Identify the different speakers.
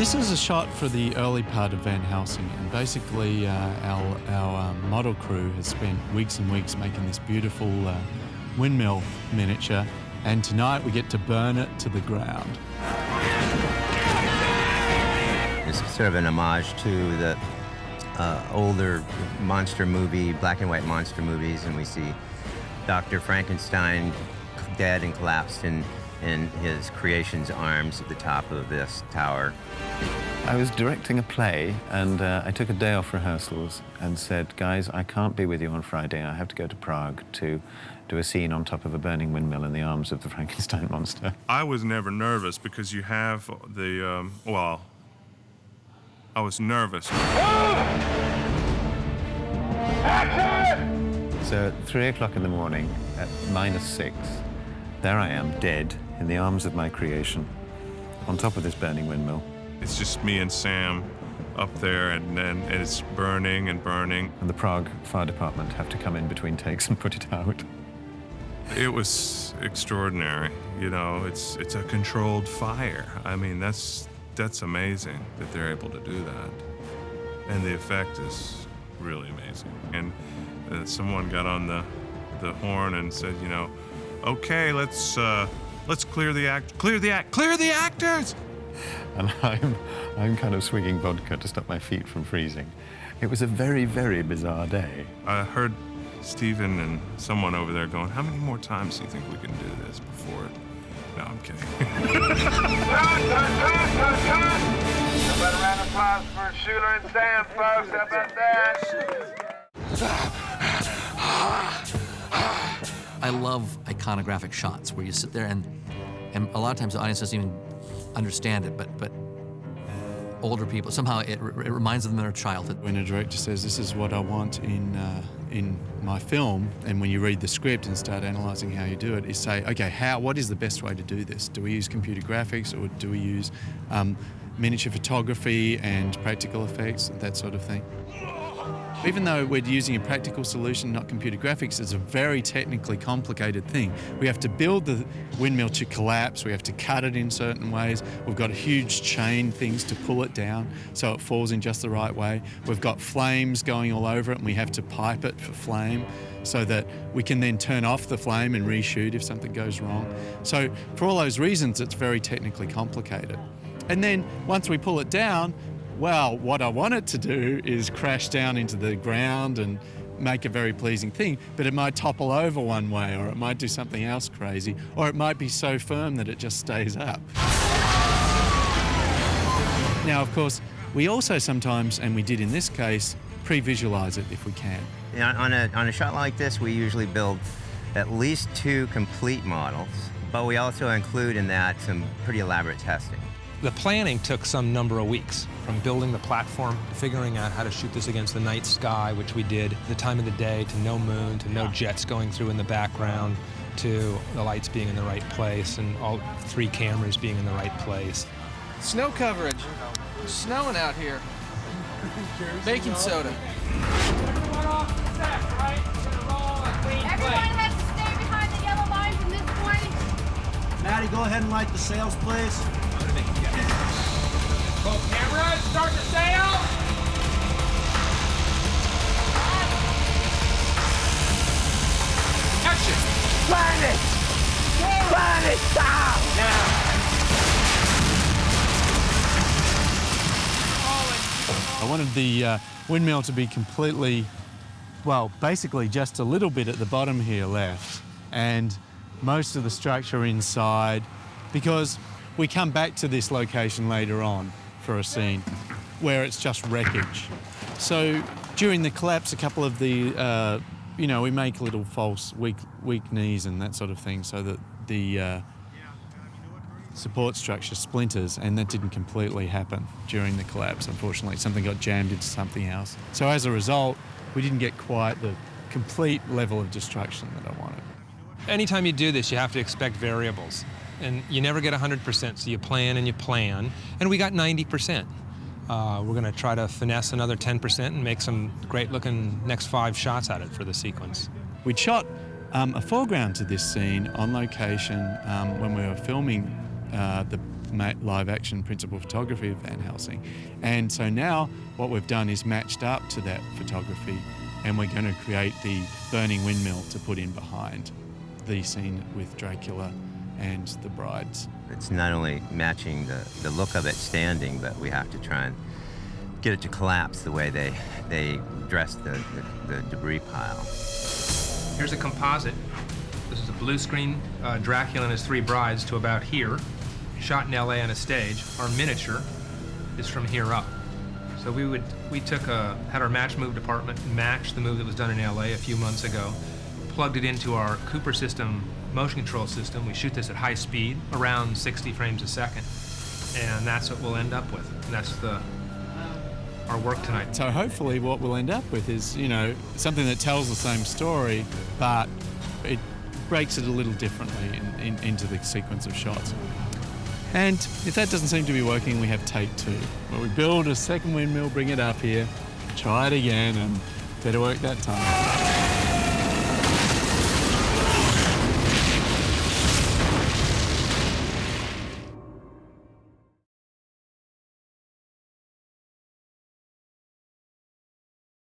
Speaker 1: This is a shot for the early part of Van Helsing, and basically our model crew has spent weeks and weeks making this beautiful windmill miniature, and tonight we get to burn it to the ground.
Speaker 2: It's sort of an homage to the older monster movie, black and white monster movies, and we see Dr. Frankenstein dead and collapsed in his creation's arms at the top of this tower.
Speaker 3: I was directing a play, and I took a day off rehearsals and said, guys, I can't be with you on Friday. I have to go to Prague to do a scene on top of a burning windmill in the arms of the Frankenstein monster.
Speaker 4: I was never nervous because you have the, well, I was nervous.
Speaker 3: So at 3 o'clock in the morning, at -6, there I am, dead, in the arms of my creation, on top of this burning windmill.
Speaker 4: It's just me and Sam up there, and then it's burning and burning.
Speaker 3: And the Prague Fire Department have to come in between takes and put it out.
Speaker 4: It was extraordinary. You know, it's a controlled fire. I mean, that's amazing that they're able to do that. And the effect is really amazing. And someone got on the horn and said, you know, okay, let's clear the actors!
Speaker 3: And I'm kind of swigging vodka to stop my feet from freezing. It was a very, very bizarre day.
Speaker 4: I heard Stephen and someone over there going, how many more times do you think we can do this before it? No, I'm kidding.
Speaker 5: A round of applause for Schuler and Sam, folks. How about that?
Speaker 6: I love iconographic shots where you sit there and a lot of times the audience doesn't even understand it, but older people, somehow it reminds them of their childhood.
Speaker 1: When a director says, this is what I want in my film, and when you read the script and start analysing how you do it, is say, okay, what is the best way to do this? Do we use computer graphics, or do we use miniature photography and practical effects, that sort of thing? Even though we're using a practical solution, not computer graphics, it's a very technically complicated thing. We have to build the windmill to collapse, we have to cut it in certain ways, we've got huge chain things to pull it down so it falls in just the right way. We've got flames going all over it, and we have to pipe it for flame so that we can then turn off the flame and reshoot if something goes wrong. So for all those reasons, it's very technically complicated. And then once we pull it down, well, what I want it to do is crash down into the ground and make a very pleasing thing, but it might topple over one way, or it might do something else crazy, or it might be so firm that it just stays up. Now, of course, we also sometimes, and we did in this case, pre-visualize it if we can.
Speaker 2: On a shot like this, we usually build at least 2 complete models, but we also include in that some pretty elaborate testing.
Speaker 7: The planning took some number of weeks, from building the platform, to figuring out how to shoot this against the night sky, which we did, the time of the day, to no moon, to no jets going through in the background, to the lights being in the right place, and all 3 cameras being in the right place.
Speaker 8: Snow coverage. It's snowing out here. Baking soda.
Speaker 9: Everyone has to stay behind the yellow line from this point.
Speaker 10: Maddie, go ahead and light the sails, please.
Speaker 5: Go cameras, start the sail! Action!
Speaker 10: Planet! Planet, stop! Now!
Speaker 1: I wanted the windmill to be completely, well, basically just a little bit at the bottom here left, and most of the structure inside, because we come back to this location later on for a scene where it's just wreckage. So during the collapse, a couple of the, we make little false weak knees and that sort of thing so that the support structure splinters, and that didn't completely happen during the collapse, unfortunately. Something got jammed into something else. So as a result, we didn't get quite the complete level of destruction that I wanted.
Speaker 7: Anytime you do this, you have to expect variables. And you never get 100%, so you plan and you plan. And we got 90%. We're going to try to finesse another 10% and make some great-looking next 5 shots at it for the sequence.
Speaker 1: We'd shot a foreground to this scene on location when we were filming the live action principal photography of Van Helsing. And so now what we've done is matched up to that photography, and we're going to create the burning windmill to put in behind the scene with Dracula and the brides.
Speaker 2: It's not only matching the look of it standing, but we have to try and get it to collapse the way they dressed the debris pile.
Speaker 7: Here's a composite. This is a blue screen Dracula and his 3 brides to about here, shot in LA on a stage. Our miniature is from here up. So we had our match move department match the move that was done in LA a few months ago, plugged it into our Cooper system motion control system. We shoot this at high speed, around 60 frames a second, and that's what we'll end up with. And that's our work tonight.
Speaker 1: So hopefully what we'll end up with is, something that tells the same story, but it breaks it a little differently into the sequence of shots. And if that doesn't seem to be working, we have take 2, where we build a second windmill, bring it up here, try it again, and better work that time.